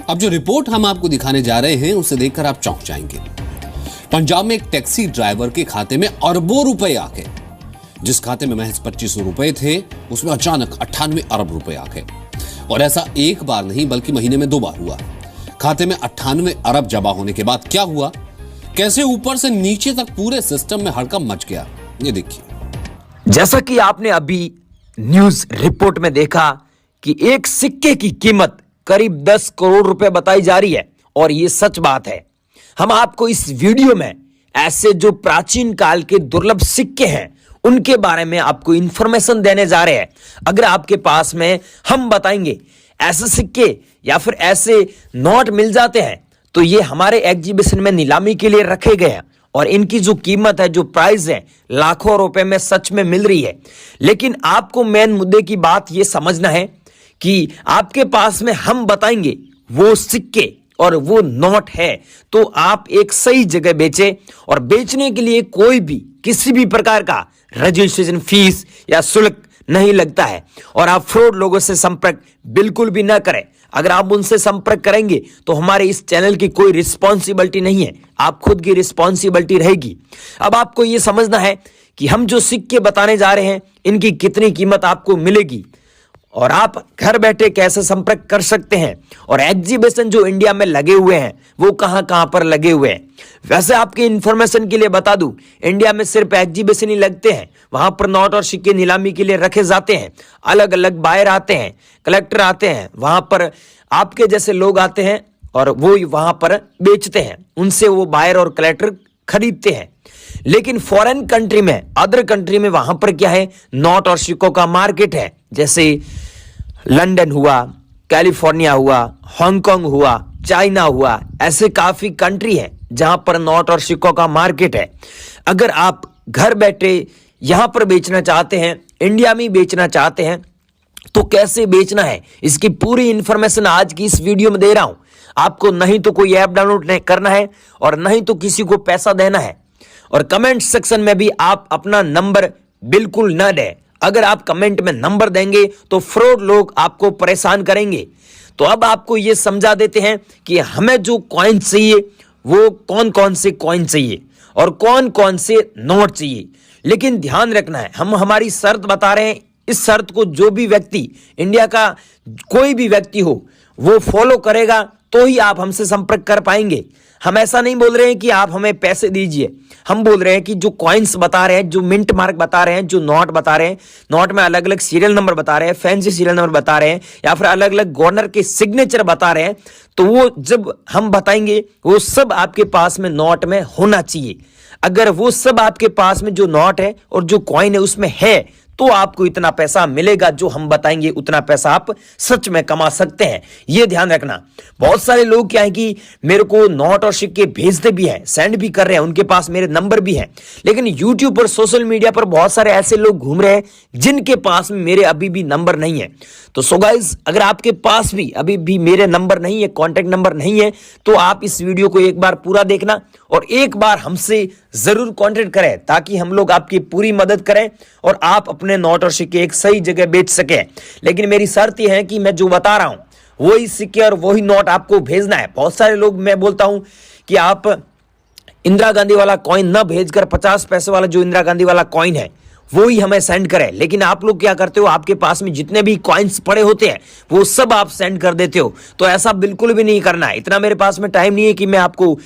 अब जो रिपोर्ट हम आपको दिखाने जा रहे हैं उसे देखकर आप चौंक जाएंगे। पंजाब में एक टैक्सी ड्राइवर के खाते में अरबों रुपए आ गए। जिस खाते में महज 2500 रुपए थे उसमें अचानक 98 अरब रुपए आ गए। और ऐसा एक बार नहीं बल्कि महीने में 2 बार हुआ। खाते में 98 अरब जमा होने के बाद क्या हुआ, कैसे ऊपर से नीचे तक पूरे सिस्टम में हड़कंप मच गया, ये देखिए। जैसा कि आपने अभी न्यूज रिपोर्ट में देखा कि एक सिक्के की कीमत करीब 10 करोड़ रुपए बताई जा रही है और ये सच बात है। हम आपको इस वीडियो में ऐसे जो प्राचीन काल के दुर्लभ सिक्के हैं उनके बारे में आपको इंफॉर्मेशन देने जा रहे हैं। अगर आपके पास में हम बताएंगे ऐसे सिक्के या फिर ऐसे नोट मिल जाते हैं तो ये हमारे एग्जीबिशन में नीलामी के लिए रखे गए हैं और इनकी जो कीमत है, जो प्राइस है, लाखों रुपए में सच में मिल रही है। लेकिन आपको मेन मुद्दे की बात यह समझना है कि आपके पास में हम बताएंगे वो सिक्के और वो नोट है तो आप एक सही जगह बेचें। और बेचने के लिए कोई भी किसी भी प्रकार का रजिस्ट्रेशन फीस या शुल्क नहीं लगता है और आप फ्रॉड लोगों से संपर्क बिल्कुल भी ना करें। अगर आप उनसे संपर्क करेंगे तो हमारे इस चैनल की कोई रिस्पॉन्सिबिलिटी नहीं है, आप खुद की रिस्पॉन्सिबिलिटी रहेगी। अब आपको यह समझना है कि हम जो सिक्के बताने जा रहे हैं इनकी कितनी कीमत आपको मिलेगी और आप घर बैठे कैसे संपर्क कर सकते हैं और एग्जीबिशन जो इंडिया में लगे हुए हैं वो कहां कहां पर लगे हुए हैं। वैसे आपके इंफॉर्मेशन के लिए बता दूं, इंडिया में सिर्फ एग्जीबिशन ही लगते हैं, वहां पर नोट और सिक्के नीलामी के लिए रखे जाते हैं। अलग अलग बायर आते हैं, कलेक्टर आते हैं, वहां पर आपके जैसे लोग आते हैं और वो वहां पर बेचते हैं, उनसे वो बायर और कलेक्टर खरीदते हैं। लेकिन फॉरेन कंट्री में, अदर कंट्री में वहां पर क्या है, नोट और सिक्कों का मार्केट है। जैसे लंदन हुआ, कैलिफोर्निया हुआ, हांगकांग हुआ, चाइना हुआ, ऐसे काफी कंट्री हैं जहां पर नोट और सिक्कों का मार्केट है। अगर आप घर बैठे यहां पर बेचना चाहते हैं, इंडिया में बेचना चाहते हैं तो कैसे बेचना है इसकी पूरी इंफॉर्मेशन आज की इस वीडियो में दे रहा हूं। आपको नहीं तो कोई ऐप डाउनलोड करना है और नहीं तो किसी को पैसा देना है। और कमेंट सेक्शन में भी आप अपना नंबर बिल्कुल न दें। अगर आप कमेंट में नंबर देंगे तो फ्रॉड लोग आपको परेशान करेंगे। तो अब आपको यह समझा देते हैं कि हमें जो कॉइन चाहिए वो कौन कौन से कॉइन चाहिए और कौन कौन से नोट चाहिए। लेकिन ध्यान रखना है, हम हमारी शर्त बता रहे हैं। इस शर्त को जो भी व्यक्ति, इंडिया का कोई भी व्यक्ति हो, वो फॉलो करेगा तो ही आप हमसे संपर्क कर पाएंगे। हम ऐसा नहीं बोल रहे हैं कि आप हमें पैसे दीजिए, हम बोल रहे हैं कि जो कॉइन्स बता रहे हैं, जो मिंट मार्क बता रहे हैं, जो नोट बता रहे हैं, नोट में अलग अलग सीरियल नंबर बता रहे हैं, फैंसी सीरियल नंबर बता रहे हैं या फिर अलग अलग गवर्नर के सिग्नेचर बता रहे हैं, तो वो जब हम बताएंगे वो सब आपके पास में नोट में होना चाहिए। अगर वो सब आपके पास में जो नोट है और जो कॉइन है उसमें है तो आपको इतना पैसा मिलेगा, जो हम बताएंगे उतना पैसा आप सच में कमा सकते हैं। यह ध्यान रखना। बहुत सारे लोग क्या है कि मेरे को नोट और सिक्के भेजते भी हैं, सेंड भी कर रहे हैं, उनके पास मेरे नंबर भी हैं। लेकिन यूट्यूब पर, सोशल मीडिया पर बहुत सारे ऐसे लोग घूम रहे हैं जिनके पास में मेरे अभी भी नंबर नहीं है। तो सो गाइस, अगर आपके पास भी अभी भी मेरे नंबर नहीं है, कॉन्टेक्ट नंबर नहीं है, तो आप इस वीडियो को एक बार पूरा देखना और एक बार हमसे जरूर कॉन्टेक्ट करें ताकि हम लोग आपकी पूरी मदद करें और आप अपने नोट और सिक्के एक सही जगह बेच सके। लेकिन मेरी शर्त यह है कि मैं जो बता रहा हूं वही सिक्के और वही नोट आपको भेजना है। बहुत सारे लोग, मैं बोलता हूं कि आप इंदिरा गांधी वाला कॉइन न भेजकर 50 पैसे वाला जो इंदिरा गांधी वाला कॉइन है वो ही हमें सेंड करें। लेकिन आप लोग क्या करते हो, आपके पास में जितने भी कॉइन्स पड़े होते हैं वो सब आप सेंड कर देते हो। तो ऐसा बिल्कुल भी नहीं करना है। इतना मेरे पास में टाइम नहीं है कि मैं आपको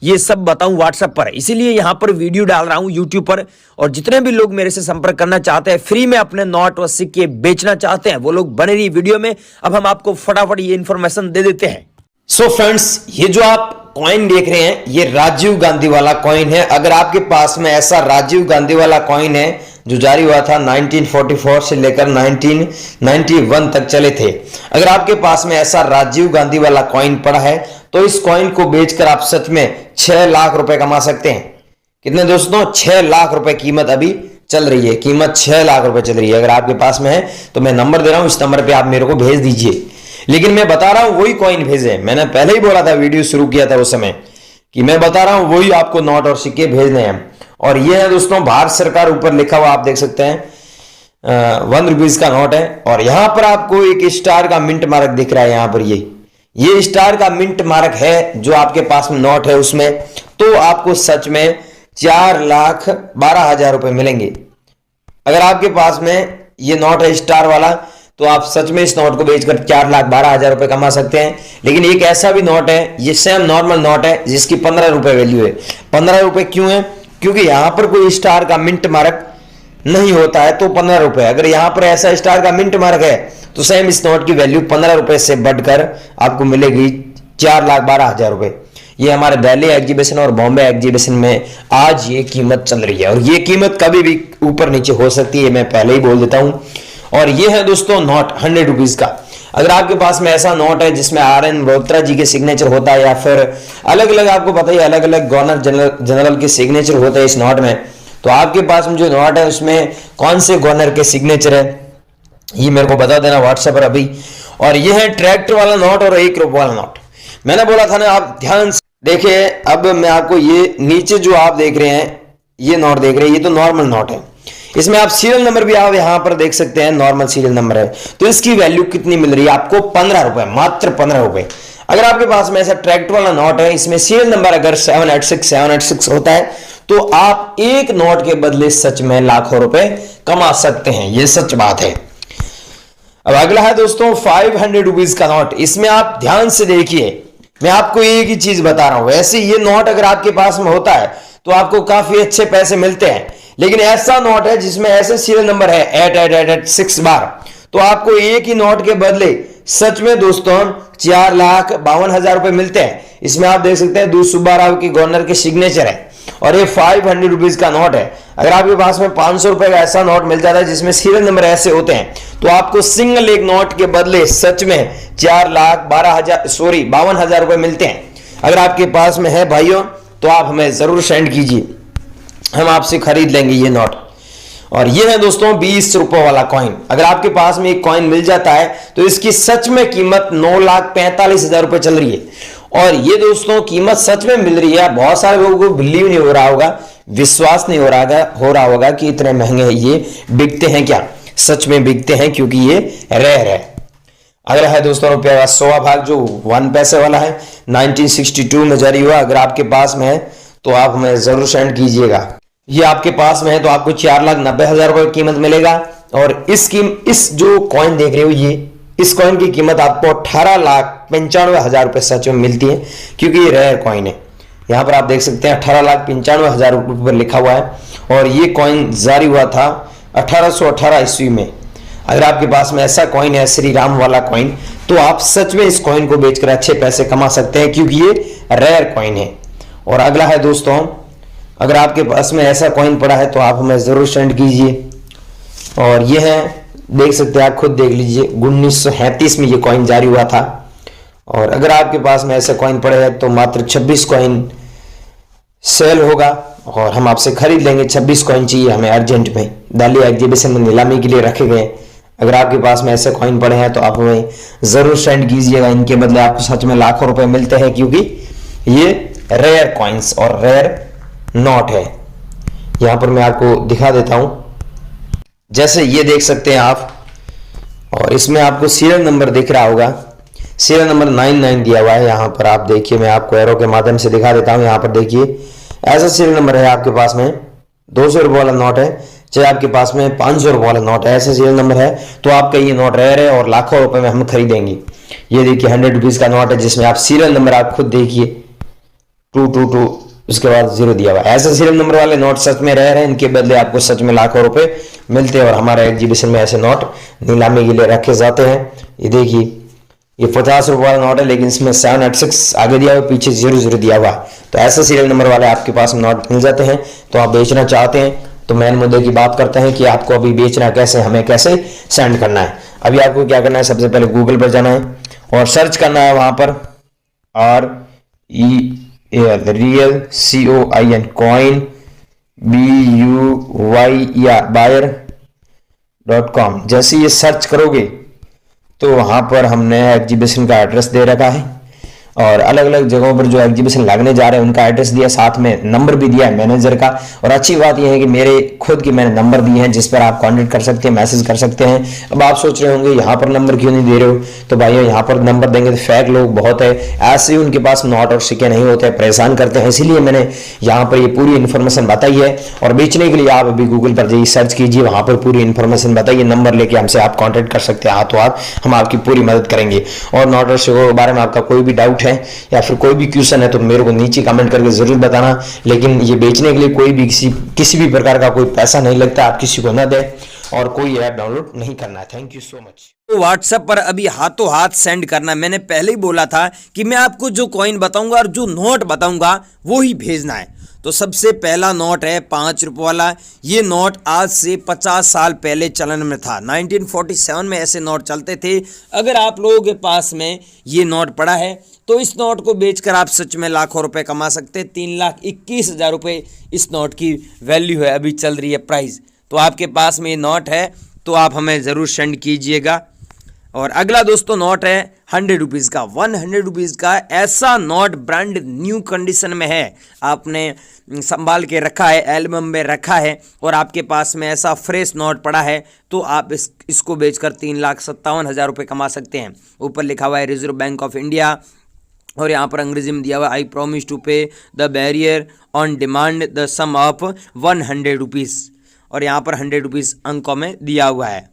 ये सब बताऊं व्हाट्सएप पर, इसीलिए यहां पर वीडियो डाल रहा हूं यूट्यूब पर। और जितने भी लोग मेरे से संपर्क करना चाहते हैं, फ्री में अपने नोट और सिक्के बेचना चाहते हैं, वो लोग बने रही वीडियो में। अब हम आपको फटाफट ये इंफॉर्मेशन दे देते हैं। सो फ्रेंड्स, ये जो आप कॉइन देख रहे हैं ये राजीव गांधी वाला कॉइन है। अगर आपके पास में ऐसा राजीव गांधी वाला कॉइन है जो जारी हुआ था 1944 से लेकर 1991 तक चले थे, अगर आपके पास में ऐसा राजीव गांधी वाला कॉइन पड़ा है तो इस कॉइन को बेचकर आप सच में 6 लाख रुपए कमा सकते हैं। कितने दोस्तों? 6 लाख रुपए कीमत अभी चल रही है, कीमत 6 लाख रुपए चल रही है। अगर आपके पास में है तो मैं नंबर दे रहा हूं, इस नंबर पे आप मेरे को भेज दीजिए। लेकिन मैं बता रहा हूं वही कॉइन भेजे। मैंने पहले ही बोला था, वीडियो शुरू किया था उस समय, कि मैं बता रहा हूं वही आपको नोट और सिक्के भेजने हैं। और ये है दोस्तों भारत सरकार, ऊपर लिखा हुआ आप देख सकते हैं 1 रुपीज का नोट है। और यहां पर आपको एक स्टार का मिंट मार्क दिख रहा है। ये स्टार का मिंट मार्क है जो आपके पास में नोट है उसमें, तो आपको सच में 4,12,000 रुपए मिलेंगे। अगर आपके पास में ये नोट है स्टार वाला, तो आप सच में इस नोट को बेचकर 4,12,000 रुपए कमा सकते हैं। लेकिन एक ऐसा भी नोट है, ये सेम नॉर्मल नोट है जिसकी 15 रुपए वैल्यू है। 15 रुपए क्यों है? क्योंकि यहां पर कोई स्टार का मिंट मार्क नहीं होता है, तो 15 रुपए। अगर यहां पर ऐसा स्टार का मिंट मार्क है तो सेम इस नोट की वैल्यू 15 रुपए से बढ़कर आपको मिलेगी 4,12,000 रुपए। ये हमारे दिल्ली एग्जीबिशन और बॉम्बे एग्जीबिशन में आज ये कीमत चल रही है, और ये कीमत कभी भी ऊपर नीचे हो सकती है, मैं पहले ही बोल देता हूं। और ये है दोस्तों नोट 100 रुपीज का। अगर आपके पास में ऐसा नोट है जिसमें RN मल्होत्रा जी के सिग्नेचर होता है, या फिर अलग अलग, आपको पता ही अलग अलग गवर्नर जनरल के सिग्नेचर होते हैं इस नोट में, तो आपके पास में जो नोट है उसमें कौन से गवर्नर के सिग्नेचर है ये मेरे को बता देना व्हाट्सएप पर अभी। और ये है ट्रैक्टर वाला नोट और 1 रुपये वाला नोट। मैंने बोला था ना, आप ध्यान से देखिए। अब मैं आपको ये नीचे जो आप देख रहे हैं, ये नोट देख रहे हैं, ये तो नॉर्मल नोट है। इसमें आप सीरियल नंबर भी आप यहां पर देख सकते हैं, नॉर्मल सीरियल नंबर है। तो इसकी वैल्यू कितनी मिल रही है आपको? 15 रुपए, मात्र 15 रुपए। अगर आपके पास में ऐसा ट्रैक्टर वाला नोट है, इसमें सीरियल नंबर अगर 786 होता है, तो आप एक नोट के बदले सच में लाखों रुपए कमा सकते हैं। यह सच बात है। अब अगला है दोस्तों 500 रुपीज का नोट। इसमें आप ध्यान से देखिए, मैं आपको एक ही चीज बता रहा हूं। वैसे ये नोट अगर आपके पास में होता है तो आपको काफी अच्छे पैसे मिलते हैं, लेकिन ऐसा नोट है जिसमें ऐसे सीरियल नंबर है 88886 बार, तो आपको एक ही नोट के बदले सच में दोस्तों 4,52,000 रुपए मिलते हैं। इसमें आप देख सकते हैं दूध सुब्बा राव की गवर्नर के सिग्नेचर है, और ये 500 रुपीज का नोट है। अगर आपके पास में 500 रुपए का ऐसा नोट मिल जाता है जिसमें सीरियल नंबर ऐसे होते हैं, तो आपको सिंगल एक नोट के बदले सच में 4,52,000 रुपए मिलते हैं। अगर आपके पास में है भाइयों, तो आप हमें जरूर सेंड कीजिए, हम आपसे खरीद लेंगे ये नोट। और ये है दोस्तों 20 रुपए वाला कॉइन। अगर आपके पास में एक कॉइन मिल जाता है तो इसकी सच में कीमत 9,45,000 रुपए चल रही है। और ये दोस्तों कीमत सच में मिल रही है। बहुत सारे लोगों को बिलीव नहीं हो रहा होगा, विश्वास नहीं हो रहा होगा कि इतने महंगे ये बिकते हैं क्या। सच में बिकते हैं, क्योंकि ये रेयर है। अगला है दोस्तों रुपये का 100वां भाग, जो 1 पैसे वाला है, 1962 में जारी हुआ। अगर आपके पास में है तो आप हमें जरूर सेंड कीजिएगा। ये आपके पास में है तो आपको 4,90,000 रुपए कीमत मिलेगा। और इस जो कॉइन देख रहे हो, ये इस कॉइन की कीमत आपको 18,95,000 रुपए सच में मिलती है, क्योंकि ये रेयर कॉइन है। यहां पर आप देख सकते हैं 18,95,000 रुपए पर लिखा हुआ है, और ये कॉइन जारी हुआ था 1818 ईस्वी में। अगर आपके पास में ऐसा कॉइन है श्री राम वाला कॉइन, तो आप सच में इस कॉइन को बेचकर अच्छे पैसे कमा सकते हैं, क्योंकि ये रेयर कॉइन है। और अगला है दोस्तों, अगर आपके पास में ऐसा कॉइन पड़ा है तो आप हमें जरूर सेंड कीजिए। और ये है, देख सकते हैं, आप खुद देख लीजिए, 1937 में ये कॉइन जारी हुआ था। और अगर आपके पास में ऐसे कॉइन पड़े हैं तो मात्र 26 कॉइन सेल होगा, और हम आपसे खरीद लेंगे। 26 कॉइन चाहिए हमें अर्जेंट में, दिल्ली एग्जीबिशन में नीलामी के लिए रखे गए। अगर आपके पास में ऐसे कॉइन पड़े हैं तो आप हमें जरूर सेंड कीजिएगा। इनके बदले आपको सच में लाखों रुपए मिलते हैं, क्योंकि ये रेयर कॉइन्स और रेयर नोट है। यहां पर मैं आपको दिखा देता हूं, जैसे ये देख सकते हैं आप, और इसमें आपको सीरियल नंबर दिख रहा होगा, सीरियल नंबर 99 दिया हुआ है। यहां पर आप देखिए, मैं आपको एरो के माध्यम से दिखा देता हूं। यहां पर देखिए, ऐसा सीरियल नंबर है आपके पास में, 200 रुपये वाला नोट है, चाहे आपके पास में 500 रुपये वाला नोट है, ऐसे सीरियल नंबर है, तो आपका ये नोट रेयर है और लाखों रुपए में हम खरीदेंगे। ये देखिए 100 रुपीज का नोट है, जिसमें आप सीरियल नंबर आप खुद देखिए 222 उसके बाद 0 दिया हुआ है। ऐसे सीरियल नंबर वाले नोट सच में रेयर है, इनके बदले आपको सच में लाखों रुपए मिलते हैं। और हमारे एग्जीबिशन में ऐसे नोट नीलामी के लिए रखे जाते हैं। ये देखिए, ये 50 रुपये वाला नोट है, लेकिन इसमें 786 आगे दिया हुआ, पीछे 00 दिया हुआ। तो ऐसे सीरियल नंबर वाले आपके पास नोट मिल जाते हैं। तो आप बेचना चाहते हैं तो मेन मुद्दे की बात करते हैं कि आपको अभी बेचना कैसे, हमें कैसे सेंड करना है। अभी आपको क्या करना है, सबसे पहले गूगल पर जाना है और सर्च करना है वहां पर रियल COIN कॉइन buyer.com। जैसे ये सर्च करोगे तो वहां पर हमने एग्जीबिशन का एड्रेस दे रखा है, और अलग अलग जगहों पर जो एग्जीबिशन लगने जा रहे हैं उनका एड्रेस दिया, साथ में नंबर भी दिया है मैनेजर का। और अच्छी बात यह है कि मेरे खुद के मैंने नंबर दिए हैं जिस पर आप कांटेक्ट कर सकते हैं, मैसेज कर सकते हैं। अब आप सोच रहे होंगे यहाँ पर नंबर क्यों नहीं दे रहे हो, तो भाइयों यहाँ पर नंबर देंगे तो फेक लोग बहुत है, ऐसे ही उनके पास नोट और सिक्के नहीं होते, परेशान करते हैं, इसीलिए मैंने यहाँ पर ये पूरी इन्फॉर्मेशन बताई है। और बेचने के लिए आप अभी गूगल पर जाइए, सर्च कीजिए, वहां पर पूरी इन्फॉर्मेशन बताइए, नंबर लेके हमसे आप कांटेक्ट कर सकते हैं, हाथों हाथ हम आपकी पूरी मदद करेंगे। और नोट और सिक्कों के बारे में आपका कोई भी डाउट है या फिर कोई भी क्वेश्चन है तो मेरे को नीचे कमेंट करके जरूर बताना। लेकिन ये बेचने के लिए कोई भी किसी भी प्रकार का कोई पैसा नहीं लगता, आप किसी को ना दें और कोई ऐप डाउनलोड नहीं करना है। Thank you so much. तो व्हाट्सएप पर अभी हाथों हाथ सेंड करना। मैंने पहले ही बोला था कि मैं आपको जो कॉइन बताऊंगा और जो नोट बताऊंगा वो ही भेजना है। तो सबसे पहला नोट है 5 रुपये वाला। ये नोट आज से 50 साल पहले चलन में था। 1947 में ऐसे नोट चलते थे। अगर आप लोगों के पास में ये नोट पड़ा है तो इस नोट को बेचकर आप सच में लाखों रुपए कमा सकते हैं। 3,21,000 रुपये इस नोट की वैल्यू है, अभी चल रही है प्राइस। तो आपके पास में ये नोट है तो आप हमें ज़रूर सेंड कीजिएगा। और अगला दोस्तों नोट है 100 रुपीज़ का। 100 रुपीज़ का ऐसा नोट ब्रांड न्यू कंडीशन में है, आपने संभाल के रखा है, एल्बम में रखा है और आपके पास में ऐसा फ्रेश नोट पड़ा है तो आप इसको बेचकर 3,57,000 रुपये कमा सकते हैं। ऊपर लिखा हुआ है रिजर्व बैंक ऑफ इंडिया और यहाँ पर अंग्रेजी में दिया हुआ है I promise to pay the bearer on demand the sum of 100 rupees और यहाँ पर 100 रुपीज़ अंकों में दिया हुआ है।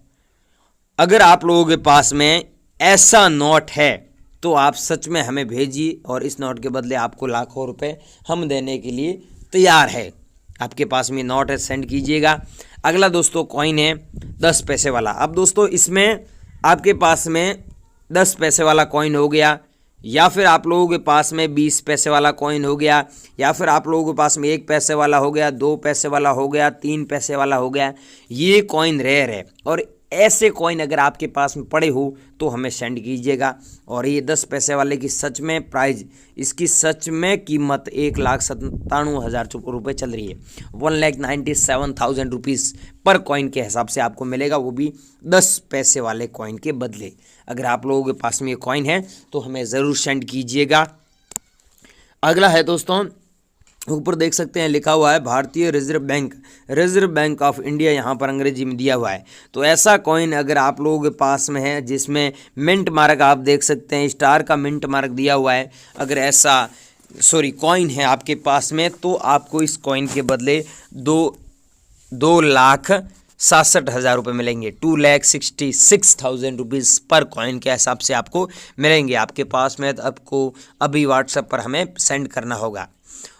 अगर आप लोगों के पास में ऐसा नोट है तो आप सच में हमें भेजिए और इस नोट के बदले आपको लाखों रुपए हम देने के लिए तैयार है। आपके पास में नोट है, सेंड कीजिएगा। अगला दोस्तों कॉइन है 10 पैसे वाला। अब दोस्तों इसमें आपके पास में 10 पैसे वाला कॉइन हो गया या फिर आप लोगों के पास में 20 पैसे वाला कॉइन हो गया या फिर आप लोगों के पास में 1 पैसे वाला हो गया, 2 पैसे वाला हो गया, 3 पैसे वाला हो गया। ये कॉइन रेयर है और ऐसे कॉइन अगर आपके पास में पड़े हो तो हमें सेंड कीजिएगा। और ये 10 पैसे वाले की सच में प्राइस, इसकी सच में कीमत 1,97,000 रुपये चल रही है। 1,97,000 रुपीज़ पर कॉइन के हिसाब से आपको मिलेगा, वो भी 10 पैसे वाले कॉइन के बदले। अगर आप लोगों के पास में ये कॉइन है तो हमें ज़रूर सेंड कीजिएगा। अगला है दोस्तों, ऊपर देख सकते हैं लिखा हुआ है भारतीय रिजर्व बैंक ऑफ इंडिया, यहाँ पर अंग्रेजी में दिया हुआ है। तो ऐसा कॉइन अगर आप लोगों के पास में है जिसमें मिंट मार्क आप देख सकते हैं, स्टार का मिंट मार्क दिया हुआ है, अगर ऐसा कॉइन है आपके पास में तो आपको इस कॉइन के बदले 2,67,000 रुपये मिलेंगे। 2,66,000 रुपीज़ पर कॉइन के हिसाब से आपको मिलेंगे। आपके पास में आपको अभी व्हाट्सएप पर हमें सेंड करना होगा।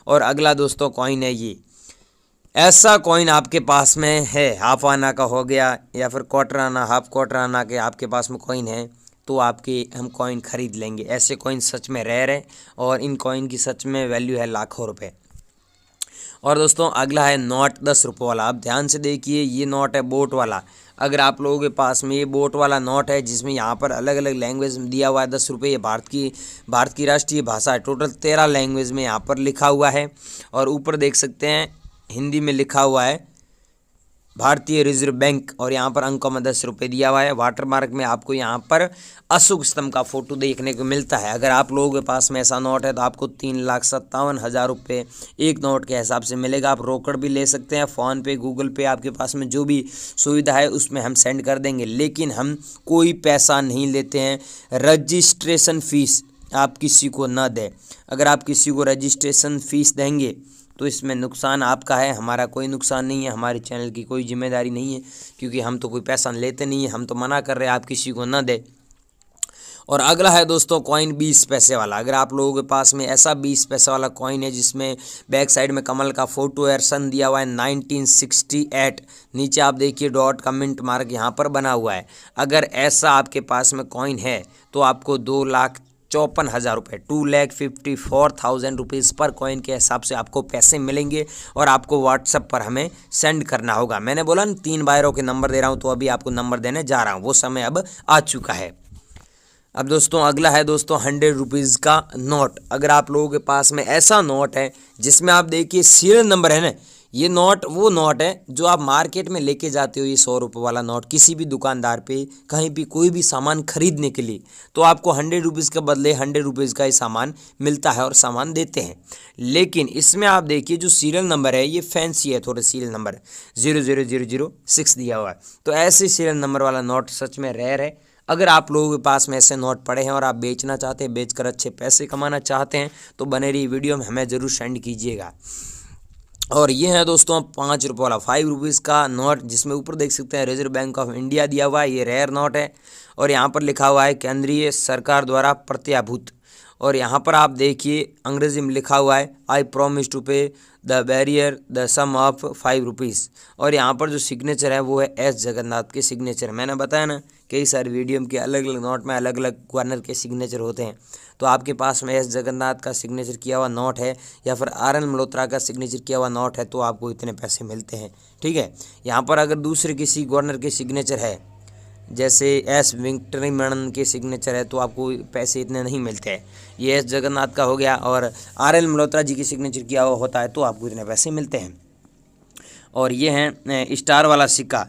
और अगला दोस्तों कॉइन है ये, ऐसा कॉइन आपके पास में है, हाफ आना का हो गया या फिर क्वार्टर आना, हाफ क्वार्टर आना के आपके पास में कॉइन है तो आपके हम कॉइन खरीद लेंगे। ऐसे कॉइन सच में रेयर है और इन कॉइन की सच में वैल्यू है लाखों रुपए। और दोस्तों अगला है नोट 10 रुपये वाला। आप ध्यान से देखिए, ये नोट है बोट वाला। अगर आप लोगों के पास में ये बोट वाला नोट है जिसमें यहाँ पर अलग अलग लैंग्वेज में दिया हुआ है 10 रुपये, ये भारत की राष्ट्रीय भाषा है। टोटल 13 लैंग्वेज में यहाँ पर लिखा हुआ है और ऊपर देख सकते हैं हिंदी में लिखा हुआ है भारतीय रिजर्व बैंक और यहाँ पर अंकों में 10 रुपये दिया हुआ है। वाटरमार्क में आपको यहाँ पर अशोक स्तंभ का फोटो देखने को मिलता है। अगर आप लोगों के पास में ऐसा नोट है तो आपको 3,57,000 रुपये एक नोट के हिसाब से मिलेगा। आप रोकड़ भी ले सकते हैं, फ़ोन पे, गूगल पे, आपके पास में जो भी सुविधा है उसमें हम सेंड कर देंगे। लेकिन हम कोई पैसा नहीं लेते हैं। रजिस्ट्रेशन फ़ीस आप किसी को ना दें। अगर आप किसी को रजिस्ट्रेशन फ़ीस देंगे तो इसमें नुकसान आपका है, हमारा कोई नुकसान नहीं है, हमारे चैनल की कोई जिम्मेदारी नहीं है, क्योंकि हम तो कोई पैसा लेते नहीं है। हम तो मना कर रहे हैं आप किसी को ना दें। और अगला है दोस्तों कॉइन 20 पैसे वाला। अगर आप लोगों के पास में ऐसा 20 पैसे वाला कॉइन है जिसमें बैक साइड में कमल का फोटो है, सन दिया हुआ है 1968, नीचे आप देखिए डॉट का मिंट मार्क यहाँ पर बना हुआ है। अगर ऐसा आपके पास में कॉइन है तो आपको 2,54,000 रुपये, 2,54,000 रुपीज़ पर कॉइन के हिसाब से आपको पैसे मिलेंगे और आपको व्हाट्सएप पर हमें सेंड करना होगा। मैंने बोला ना 3 बायरों के नंबर दे रहा हूँ, तो अभी आपको नंबर देने जा रहा हूँ, वो समय अब आ चुका है। अब दोस्तों अगला है दोस्तों 100 रुपीज़ का नोट। अगर आप लोगों के पास में ऐसा नोट है जिसमें आप देखिए सीरियल नंबर है ना, ये नोट वो नोट है जो आप मार्केट में लेके जाते हो, ये 100 रुपये वाला नोट किसी भी दुकानदार पे कहीं भी कोई भी सामान खरीदने के लिए, तो आपको 100 रुपीज़ के बदले 100 रुपीज़ का ही सामान मिलता है और सामान देते हैं। लेकिन इसमें आप देखिए जो सीरियल नंबर है ये फैंसी है, थोड़े सीरियल नंबर 00006 दिया हुआ है। तो ऐसे सीरियल नंबर वाला नोट सच में रेयर है। अगर आप लोगों के पास में ऐसे नोट पड़े हैं और आप बेचना चाहते हैं, बेचकर अच्छे पैसे कमाना चाहते हैं, तो बने रही वीडियो में हमें ज़रूर सेंड कीजिएगा। और ये है दोस्तों 5 रुपये वाला 5 रुपीज़ का नोट, जिसमें ऊपर देख सकते हैं रिजर्व बैंक ऑफ इंडिया दिया हुआ है। ये रेयर नोट है और यहाँ पर लिखा हुआ है केंद्रीय सरकार द्वारा प्रत्याभूत। और यहाँ पर आप देखिए अंग्रेजी में लिखा हुआ है I promise to pay the bearer the sum of 5 rupees. और यहाँ पर जो सिग्नेचर है वो है एस जगन्नाथ के सिग्नेचर। मैंने बताया ना कई सारे वीडियो के अलग अलग नोट में अलग अलग गवर्नर के सिग्नेचर होते हैं। तो आपके पास में एस जगन्नाथ का सिग्नेचर किया हुआ नोट है या फिर आर एन मल्होत्रा का सिग्नेचर किया हुआ नोट है तो आपको इतने पैसे मिलते हैं। ठीक है, यहाँ पर अगर दूसरे किसी गवर्नर के सिग्नेचर है जैसे एस वेंकटरमणन के सिग्नेचर है तो आपको पैसे इतने नहीं मिलते हैं। ये एस जगन्नाथ का हो गया और आर एन मल्होत्रा जी की सिग्नेचर किया हुआ होता है तो आपको इतने पैसे मिलते हैं। और ये हैं स्टार वाला सिक्का।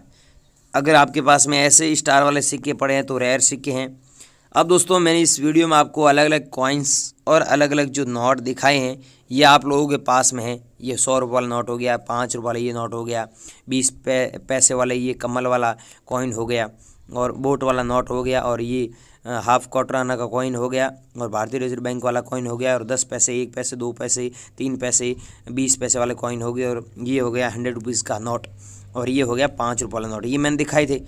अगर आपके पास में ऐसे स्टार वाले सिक्के पड़े हैं तो रेयर सिक्के हैं। अब दोस्तों मैंने इस वीडियो में आपको अलग अलग कॉइन्स और अलग अलग जो नोट दिखाए हैं ये आप लोगों के पास में है। ये 100 रुपये वाला नोट हो गया, 5 रुपये वाला ये नोट हो गया, 20 पैसे वाला ये कमल वाला कॉइन हो गया और बोट वाला नोट हो गया और ये हाफ क्वार्टर आना का कॉइन हो गया और भारतीय रिजर्व बैंक वाला कॉइन हो गया और 10 पैसे, 1 पैसे, 2 पैसे, 3 पैसे, 20 पैसे वाले कॉइन हो गए और ये हो गया 100 रुपीज़ का नोट और ये हो गया 5 रुपये वाला नोट। ये मैंने दिखाए थे।